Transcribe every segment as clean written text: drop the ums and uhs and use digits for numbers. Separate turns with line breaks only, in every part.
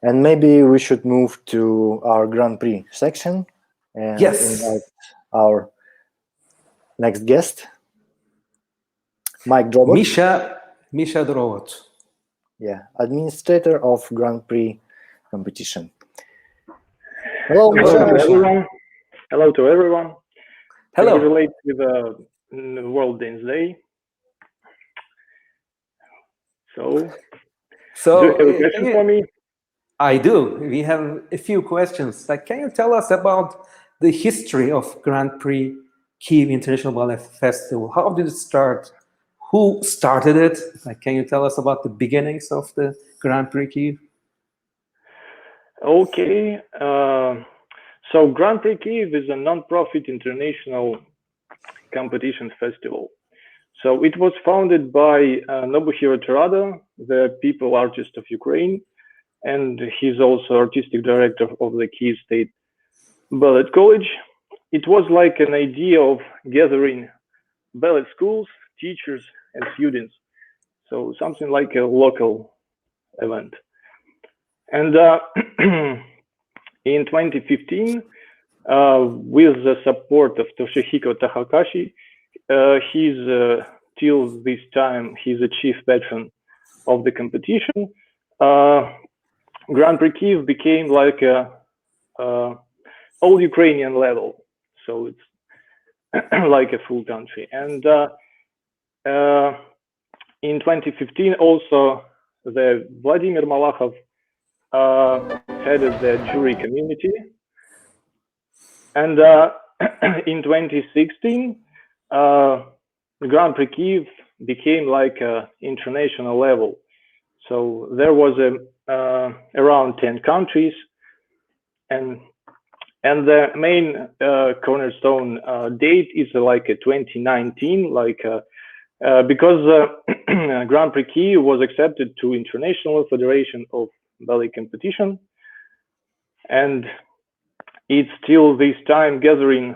And maybe we should move to our Grand Prix section and invite our next guest, Drobot.
Misha Drobot.
Yeah, administrator of Grand Prix competition. Hello,
everyone. Hello to everyone.
Hello.
To relate with the World Dance Day. So do you have a question for me?
I do. We have a few questions. Like, can you tell us about the history of Grand Prix Kyiv International Ballet Festival? How did it start? Who started it? Like, can you tell us about the beginnings of the Grand Prix Kyiv?
Okay. So Grand Prix Kyiv is a non-profit international competition festival. So it was founded by Nobuhiro Terada, the people artist of Ukraine, and he's also artistic director of the Kyiv State Ballet College. It was like an idea of gathering ballet schools, teachers, and students. So something like a local event. And in 2015, with the support of Toshihiko Takakashi, he's till this time he's a chief patron of the competition. Grand Prix Kyiv became like a all Ukrainian level, so it's like a full country. And in 2015, also the Vladimir Malakhov headed the jury community, and in 2016, Grand Prix Kyiv became like a international level. So there was around 10 countries, and the main cornerstone date is like a 2019, because Grand Prix Kyiv was accepted to International Federation of Ballet Competition, and it's still this time gathering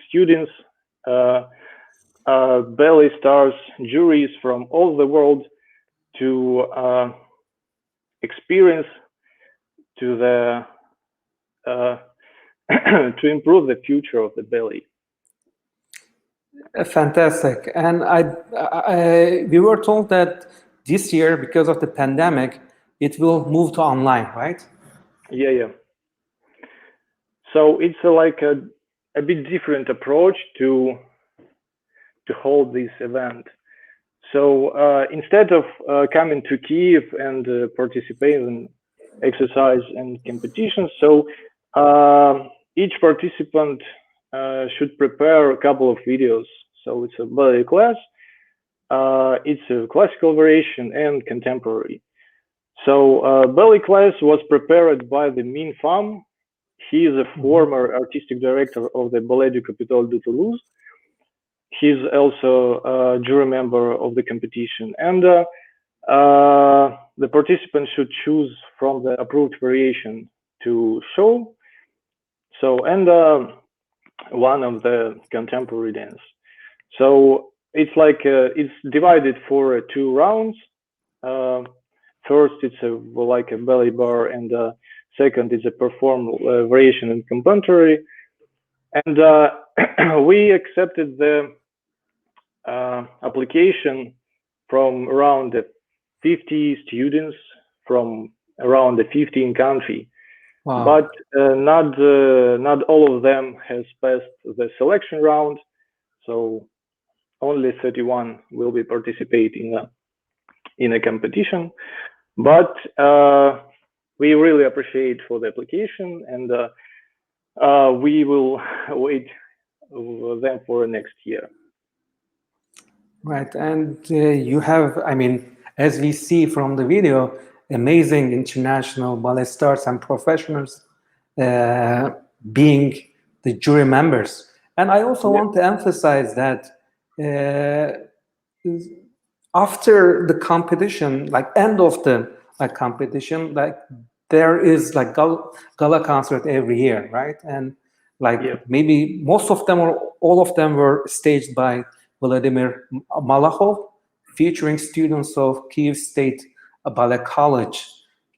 students, ballet stars, juries from all the world to experience to the to improve the future of the ballet.
Fantastic. And we were told that this year, because of the pandemic, it will move to online, right?
Yeah. So it's like a bit different approach to hold this event. So instead of coming to Kyiv and participating in exercise and competitions, so each participant should prepare a couple of videos. So it's a ballet class, it's a classical variation and contemporary. So ballet class was prepared by the Min Pham. He is a former artistic director of the Ballet du Capitole de Toulouse. He's also a jury member of the competition, and the participants should choose from the approved variation to show. So, and one of the contemporary dance. So it's like it's divided for 2 rounds. First, it's like a ballet bar, and second is a perform variation and contemporary. And we accepted the application from around 50 students from around the 15 countries. Wow. But not all of them has passed the selection round, so only 31 will be participating in a competition. But we really appreciate for the application, and we will wait them for next year.
Right, and you have, I mean, as we see from the video, amazing international ballet stars and professionals being the jury members. And I also want to emphasize that after the competition, like end of the competition, like there is like gala concert every year, right? And like maybe most of them or all of them were staged by Vladimir Malakhov, featuring students of Kyiv State Ballet College.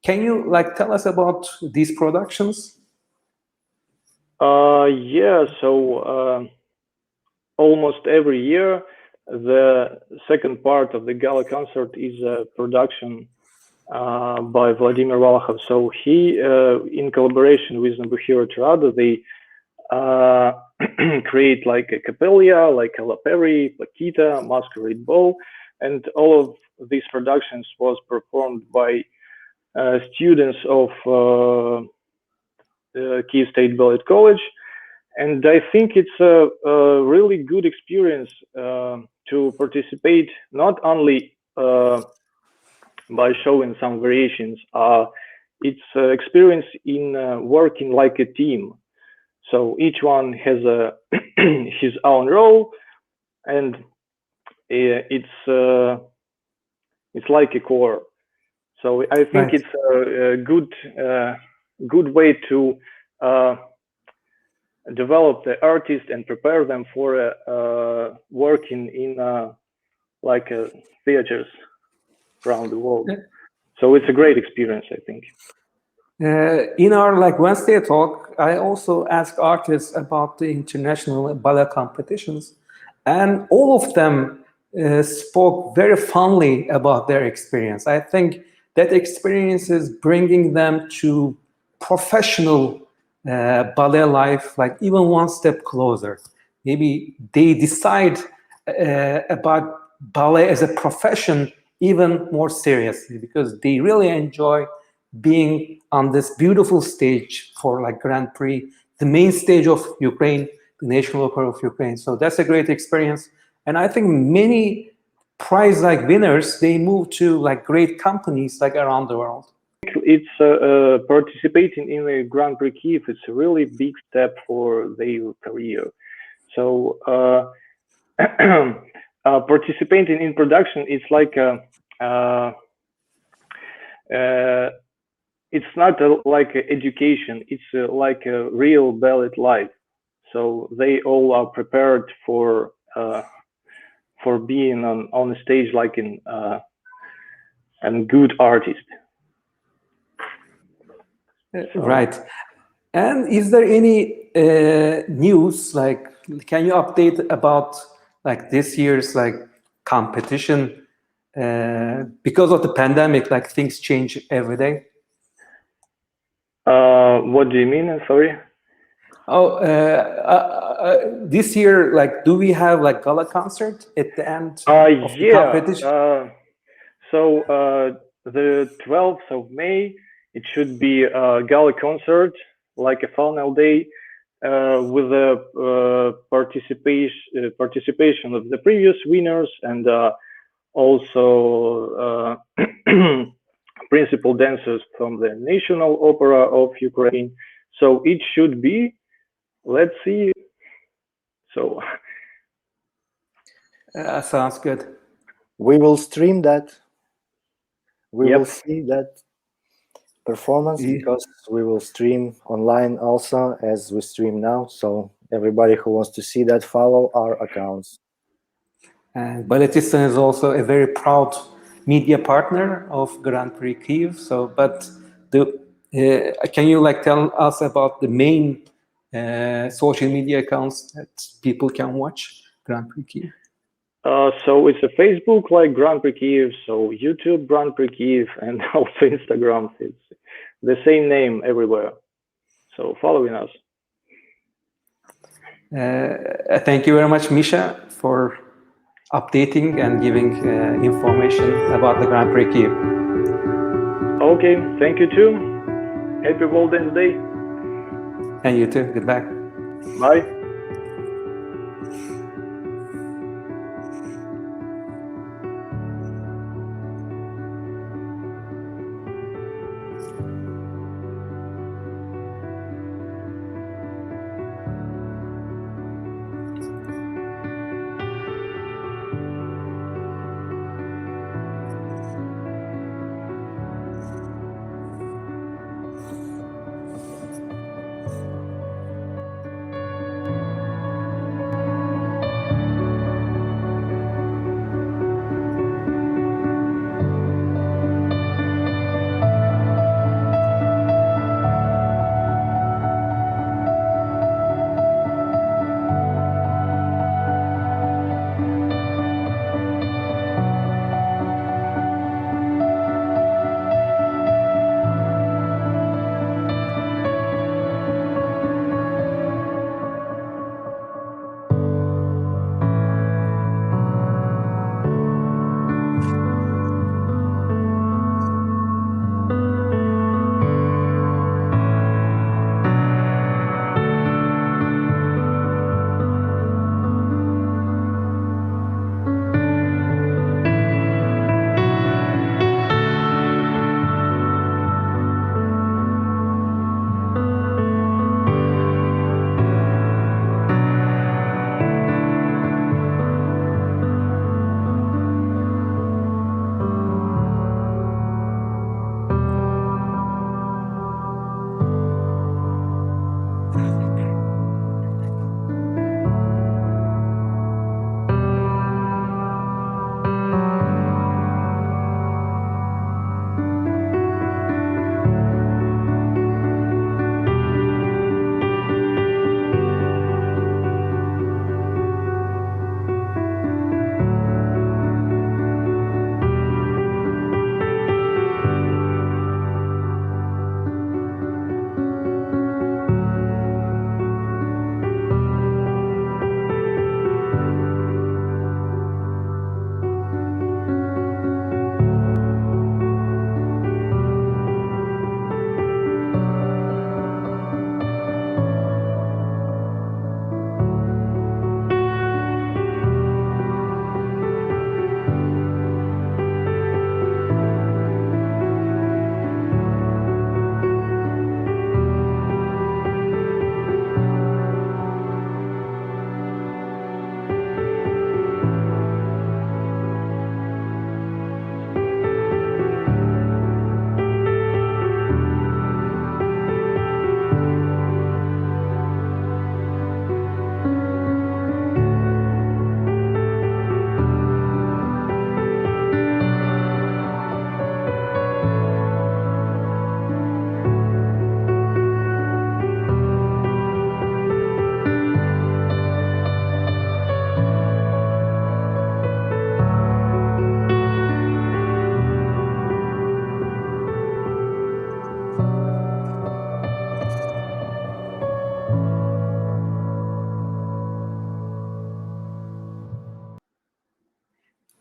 Can you tell us about these productions?
Yeah, so almost every year, the second part of the gala concert is a production by Vladimir Valakhov. So he, in collaboration with Nabuhiro Tirado, they create like a capella, like a Laperi, Paquita, Masquerade Ball, and all of these productions was performed by students of Kyiv State Ballet College. And I think it's a really good experience to participate, not only by showing some variations, it's experience in working like a team. So each one has his own role, and it's like a core. So I think it's a good way to develop the artist and prepare them for working in like theaters around the world. So it's a great experience, I think.
In our Wednesday talk, I also asked artists about the international ballet competitions, and all of them spoke very fondly about their experience. I think that experience is bringing them to professional ballet life, even one step closer. Maybe they decide about ballet as a profession even more seriously, because they really enjoy being on this beautiful stage for Grand Prix, the main stage of Ukraine, the National Opera of Ukraine. So that's a great experience. And I think many prize winners, they move to great companies around the world.
It's participating in the Grand Prix Kyiv. It's a really big step for their career. So participating in production, it's like it's not like education. It's like a real ballet life. So they all are prepared for being on the stage like a good artist.
Right. And is there any news, can you update about this year's competition? Because of the pandemic, things change every day.
What do you mean? I'm sorry.
Oh, this year, do we have gala concert at the end of the competition?
So the 12th of May, it should be a gala concert, like a final day, with the participation of the previous winners and also principal dancers from the National Opera of Ukraine. So it should be, let's see. So
sounds good.
We will stream that. We will see that performance because we will stream online also as we stream now. So everybody who wants to see that, follow our accounts.
And Balletistan is also a very proud media partner of Grand Prix Kyiv. So, but can you tell us about the main social media accounts that people can watch Grand Prix Kyiv?
So it's a Facebook Grand Prix Kyiv, so YouTube Grand Prix Kyiv, and also Instagram. It's the same name everywhere. So following us.
Thank you very much, Misha, for updating and giving information about the Grand Prix Kyiv.
Okay, thank you too. Happy Golden Day.
And you too. Goodbye.
Bye.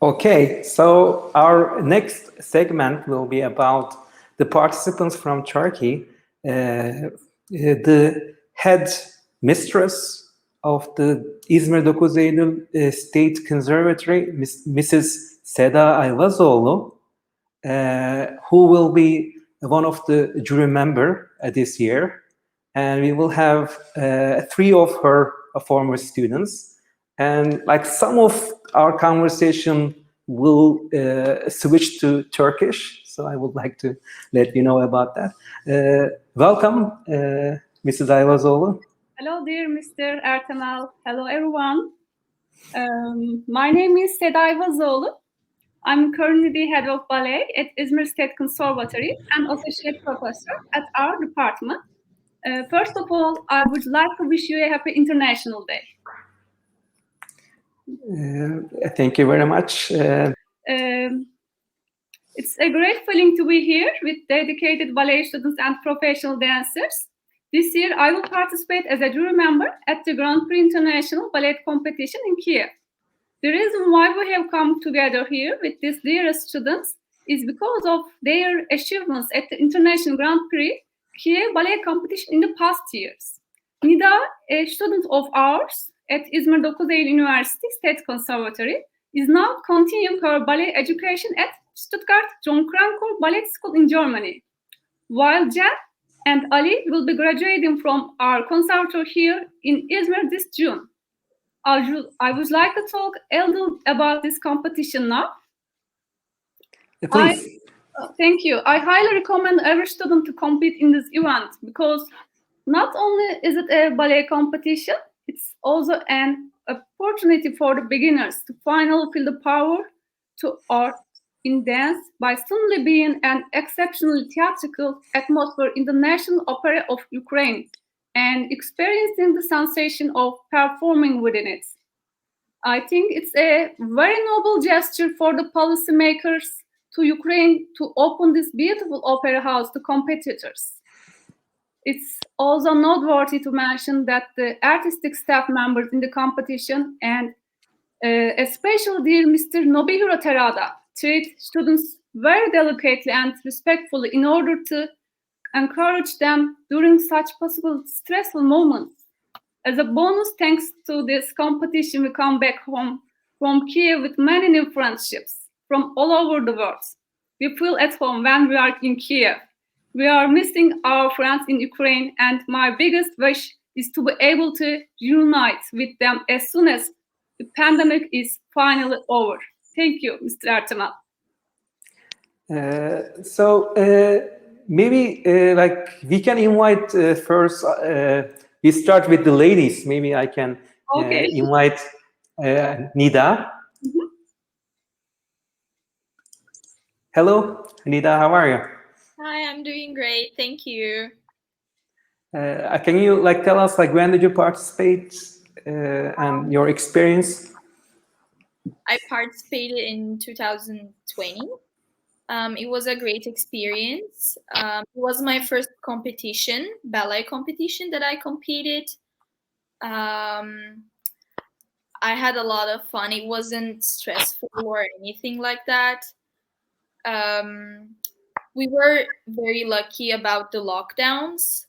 Okay, so our next segment will be about the participants from Turkey. The head mistress of the İzmir Dokuz Eylul State Conservatory, Mrs. Seda Ayvazoğlu, who will be one of the jury member this year. And we will have 3 of her former students. And like some of our conversation will switch to Turkish. So I would like to let you know about that. Welcome, Mrs. Ayvazoğlu.
Hello, dear Mr. Ertemel. Hello, everyone. My name is Seda Ayvazoğlu. I'm currently the head of ballet at İzmir State Conservatory and associate professor at our department. First of all, I would like to wish you a happy International Day.
Thank you very much.
It's a great feeling to be here with dedicated ballet students and professional dancers. This year, I will participate as a jury member at the Grand Prix International Ballet Competition in Kyiv. The reason why we have come together here with these dearest students is because of their achievements at the International Grand Prix Kyiv Ballet Competition in the past years. Nida, a student of ours at İzmir Dokuz University State Conservatory, is now continuing her ballet education at Stuttgart John Cranko Ballet School in Germany, while Jen and Ali will be graduating from our conservatory here in İzmir this June. I would like to talk a little about this competition now.
Please.
Thank you. I highly recommend every student to compete in this event because not only is it a ballet competition, it's also an opportunity for the beginners to finally feel the power to art in dance by suddenly being an exceptionally theatrical atmosphere in the National Opera of Ukraine and experiencing the sensation of performing within it. I think it's a very noble gesture for the policymakers to Ukraine to open this beautiful opera house to competitors. It's also noteworthy to mention that the artistic staff members in the competition and especially dear Mr. Nobihiro Terada treat students very delicately and respectfully in order to encourage them during such possible stressful moments. As a bonus, thanks to this competition, we come back home from Kyiv with many new friendships from all over the world. We feel at home when we are in Kyiv. We are missing our friends in Ukraine, and my biggest wish is to be able to unite with them as soon as the pandemic is finally over. Thank you, Mr. Ertemel.
Maybe like we can invite first. We start with the ladies. Maybe I can invite Nida.
Mm-hmm.
Hello, Nida. How are you?
Hi, I'm doing great. Thank you.
Can you like tell us like when did you participate and your experience?
I participated in 2020. It was a great experience. It was my first competition, ballet competition that I competed. I had a lot of fun. It wasn't stressful or anything like that. We were very lucky about the lockdowns.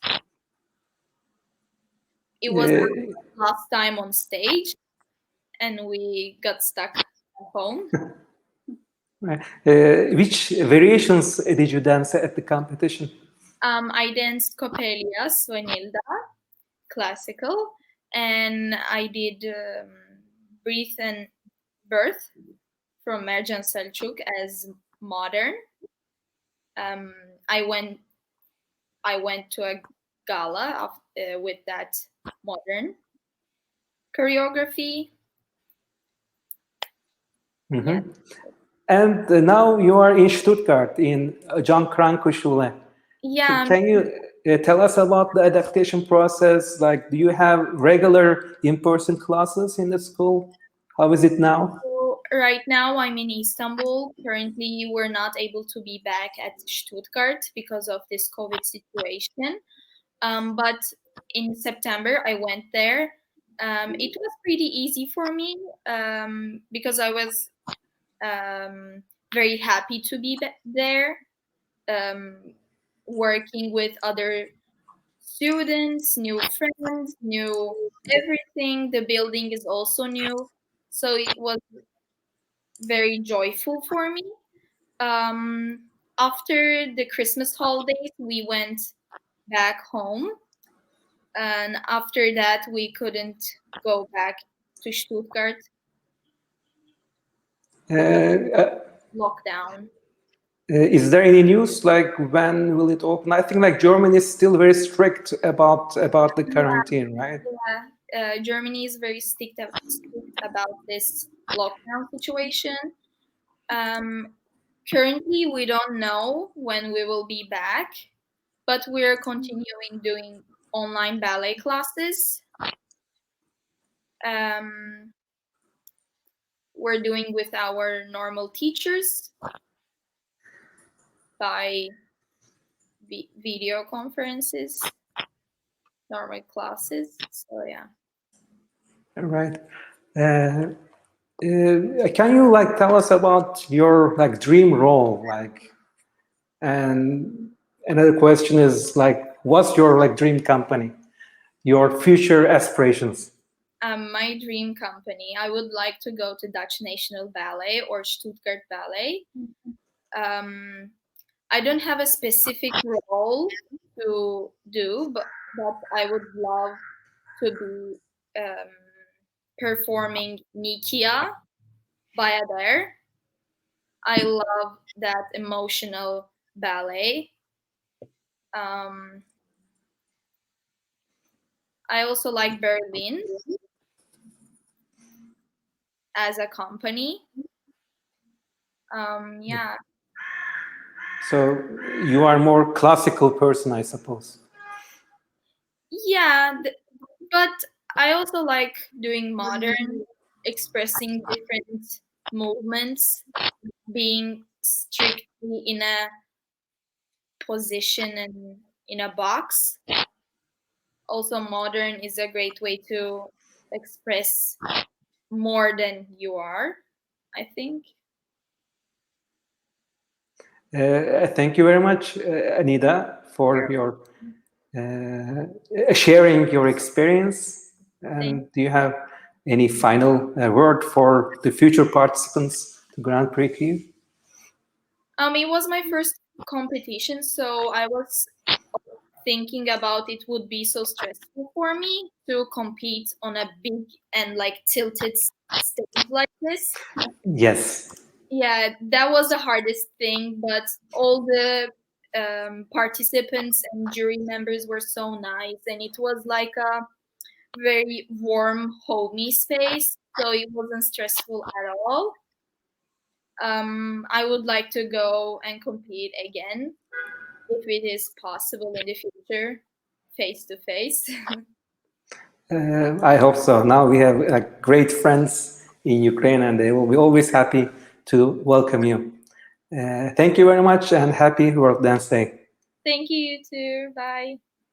It was our last time on stage, and we got stuck at home.
Which variations did you dance at the competition?
I danced Coppelia, Svanilda, classical, and I did Breathe and Birth from Mercan Selçuk as modern. I went to a gala with that modern choreography.
Mm-hmm. Yeah. And now you are in Stuttgart in John Cranko Schule.
Yeah.
So can you tell us about the adaptation process? Like, do you have regular in-person classes in the school? How is it now?
So right now I'm in Istanbul. Currently, we're not able to be back at Stuttgart because of this COVID situation. But in September, I went there. It was pretty easy for me because I was very happy to be there, working with other students, new friends, new everything. The building is also new, so it was very joyful for me. After the Christmas holidays, we went back home, and after that, we couldn't go back to Stuttgart. Lockdown.
Is there any news, like when will it open? I think like Germany is still very strict about the quarantine, right?
Yeah, Germany is very strict about this lockdown situation. Currently, we don't know when we will be back, but we're continuing doing online ballet classes. We're doing with our normal teachers by video conferences, normal classes. So yeah.
All right. Can you like tell us about your like dream role, like? And another question is like, what's your like dream company, your future aspirations?
My dream company, I would like to go to Dutch National Ballet or Stuttgart Ballet. I don't have a specific role to do, but I would love to be performing Nikia by there. I love that emotional ballet. I also like Berlin as a company. Yeah.
So you are more classical person, I suppose.
Yeah, but I also like doing modern, expressing different movements, being strictly in a position and in a box. Also, modern is a great way to express more than you are, I think.
Thank you very much, Nida, for your sharing your experience. And do you have any final word for the future participants to Grand Prix Kyiv?
It was my first competition, so I was thinking about it would be so stressful for me to compete on a big and like tilted stage like this.
Yes.
Yeah, that was the hardest thing, but all the participants and jury members were so nice, and it was like a very warm, homey space, so it wasn't stressful at all. I would like to go and compete again if it is possible in the future, face to face.
I hope so. Now we have great friends in Ukraine, and they will be always happy to welcome you. Thank you very much, and happy World Dance Day.
Thank you, you too. Bye.